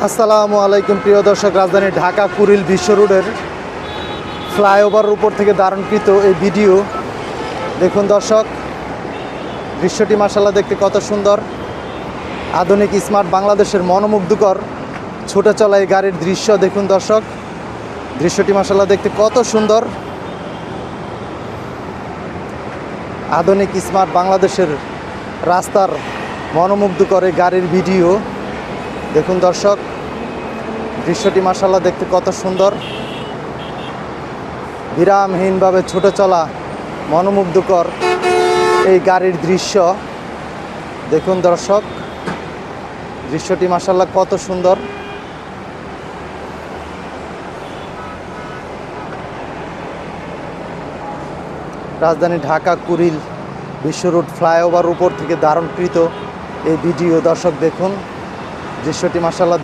আসসালামু আলাইকুম প্রিয় দর্শক, রাজধানী ঢাকা কুড়িল বিশ্ব রোডের ফ্লাইওভারের উপর থেকে ধারণকৃত এই ভিডিও দেখুন দর্শক। দৃশ্যটি মাশাআল্লাহ দেখতে কত সুন্দর। আধুনিক স্মার্ট বাংলাদেশের মনোমুগ্ধকর ছুটে চলা এই গাড়ির দৃশ্য দেখুন দর্শক। দৃশ্যটি মাশাআল্লাহ দেখতে কত সুন্দর। আধুনিক স্মার্ট বাংলাদেশের রাস্তার মনোমুগ্ধকর এই গাড়ির ভিডিও দেখুন দর্শক। দৃশ্যটি মাশাআল্লাহ দেখতে কত সুন্দর। বিরামহীনভাবে ছুটে চলা মনোমুগ্ধকর এই গাড়ির দৃশ্য দেখুন দর্শক। দৃশ্যটি মাশাআল্লাহ কত সুন্দর। রাজধানী ঢাকা কুড়িল বিশ্ব রোড ফ্লাইওভার উপর থেকে ধারণকৃত এই ভিডিও দর্শক দেখুন। দৃশ্যটি মাশাআল্লাহ